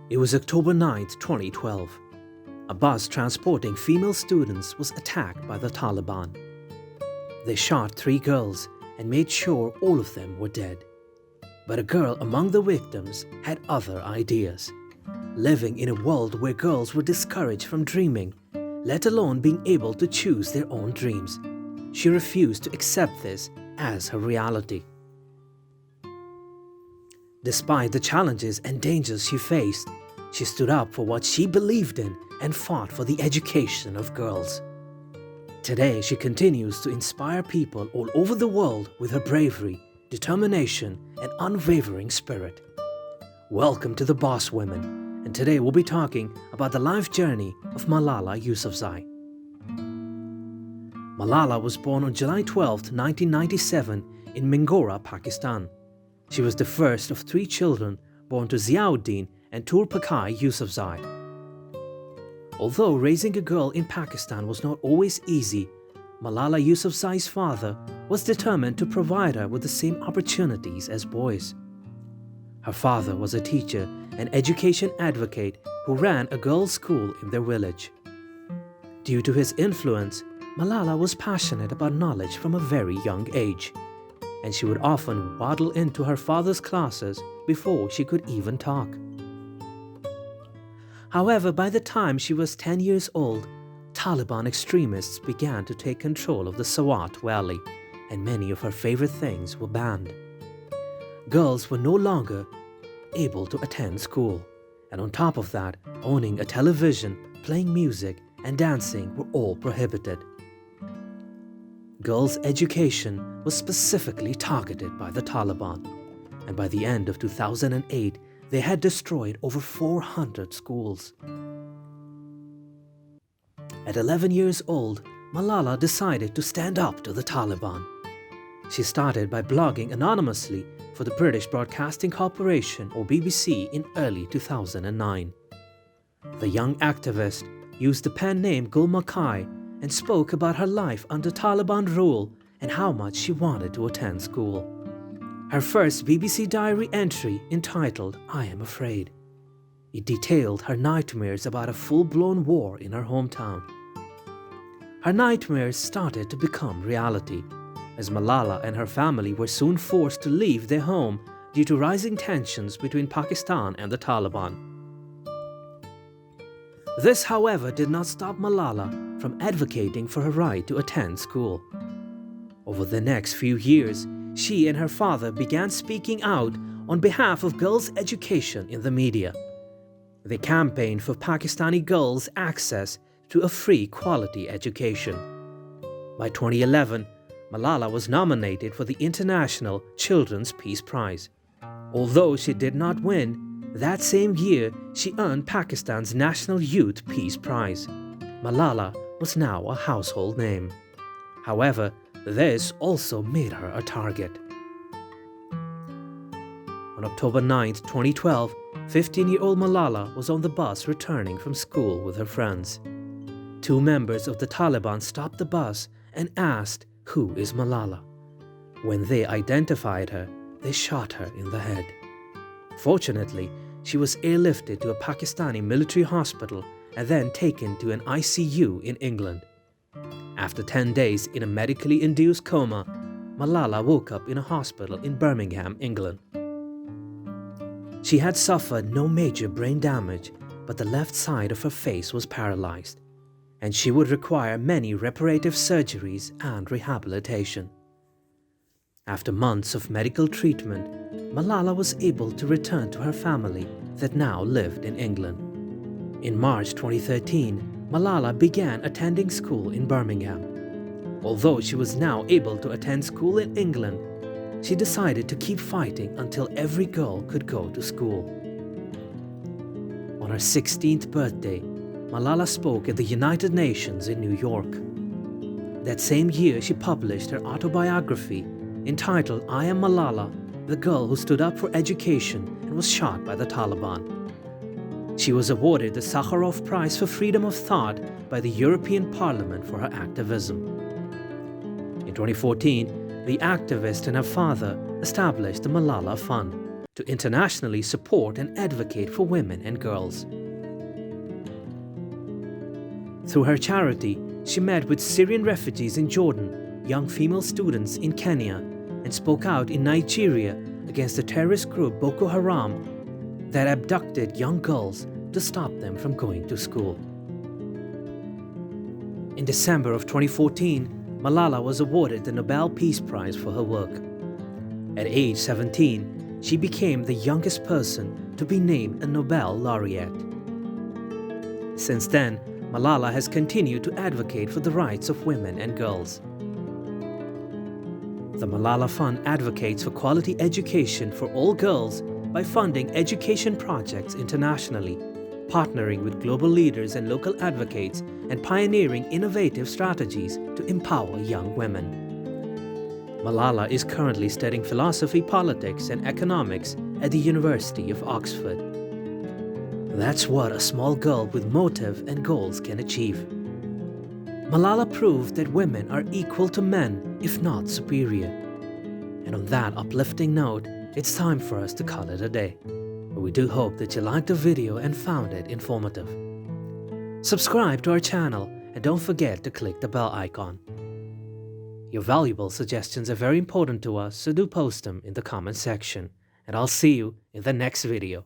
It was October 9, 2012. A bus transporting female students was attacked by the Taliban. They shot 3 girls and made sure all of them were dead. But a girl among the victims had other ideas. Living in a world where girls were discouraged from dreaming, let alone being able to choose their own dreams, she refused to accept this as her reality. Despite the challenges and dangers she faced, she stood up for what she believed in and fought for the education of girls. Today, she continues to inspire people all over the world with her bravery, determination, and unwavering spirit. Welcome to the Boss Women, and today we'll be talking about the life journey of Malala Yousafzai. Malala was born on July 12, 1997 in Mingora, Pakistan. She was the first of 3 children born to Ziauddin and Turpakai Yousafzai. Although raising a girl in Pakistan was not always easy, Malala Yousafzai's father was determined to provide her with the same opportunities as boys. Her father was a teacher and education advocate who ran a girls' school in their village. Due to his influence, Malala was passionate about knowledge from a very young age, and she would often waddle into her father's classes before she could even talk. However, by the time she was 10 years old, Taliban extremists began to take control of the Swat Valley, and many of her favorite things were banned. Girls were no longer able to attend school, and on top of that, owning a television, playing music, and dancing were all prohibited. Girls' education was specifically targeted by the Taliban, and by the end of 2008, they had destroyed over 400 schools. At 11 years old, Malala decided to stand up to the Taliban. She started by blogging anonymously for the British Broadcasting Corporation or BBC in early 2009. The young activist used the pen name Gul Makai and spoke about her life under Taliban rule and how much she wanted to attend school. Her first BBC diary entry, entitled "I Am Afraid," it detailed her nightmares about a full-blown war in her hometown. Her nightmares started to become reality, as Malala and her family were soon forced to leave their home due to rising tensions between Pakistan and the Taliban. This, however, did not stop Malala from advocating for her right to attend school. Over the next few years, she and her father began speaking out on behalf of girls' education in the media. They campaigned for Pakistani girls' access to a free quality education. By 2011, Malala was nominated for the International Children's Peace Prize. Although she did not win, that same year she earned Pakistan's National Youth Peace Prize. Malala was now a household name. However, this also made her a target. On October 9, 2012, 15-year-old Malala was on the bus returning from school with her friends. 2 members of the Taliban stopped the bus and asked, "Who is Malala?" When they identified her, they shot her in the head. Fortunately, she was airlifted to a Pakistani military hospital and then taken to an ICU in England. After 10 days in a medically induced coma, Malala woke up in a hospital in Birmingham, England. She had suffered no major brain damage, but the left side of her face was paralyzed, and she would require many reparative surgeries and rehabilitation. After months of medical treatment, Malala was able to return to her family that now lived in England. In March 2013, Malala began attending school in Birmingham. Although she was now able to attend school in England, she decided to keep fighting until every girl could go to school. On her 16th birthday, Malala spoke at the United Nations in New York. That same year, she published her autobiography entitled "I Am Malala, the Girl Who Stood Up for Education and Was Shot by the Taliban." She was awarded the Sakharov Prize for Freedom of Thought by the European Parliament for her activism. In 2014, the activist and her father established the Malala Fund to internationally support and advocate for women and girls. Through her charity, she met with Syrian refugees in Jordan, young female students in Kenya, and spoke out in Nigeria against the terrorist group Boko Haram that abducted young girls to stop them from going to school. In December of 2014, Malala was awarded the Nobel Peace Prize for her work. At age 17, she became the youngest person to be named a Nobel laureate. Since then, Malala has continued to advocate for the rights of women and girls. The Malala Fund advocates for quality education for all girls by funding education projects internationally, partnering with global leaders and local advocates, and pioneering innovative strategies to empower young women. Malala is currently studying philosophy, politics, and economics at the University of Oxford. That's what a small girl with motive and goals can achieve. Malala proved that women are equal to men, if not superior. And on that uplifting note, it's time for us to call it a day. But we do hope that you liked the video and found it informative. Subscribe to our channel and don't forget to click the bell icon. Your valuable suggestions are very important to us, so do post them in the comment section. And I'll see you in the next video.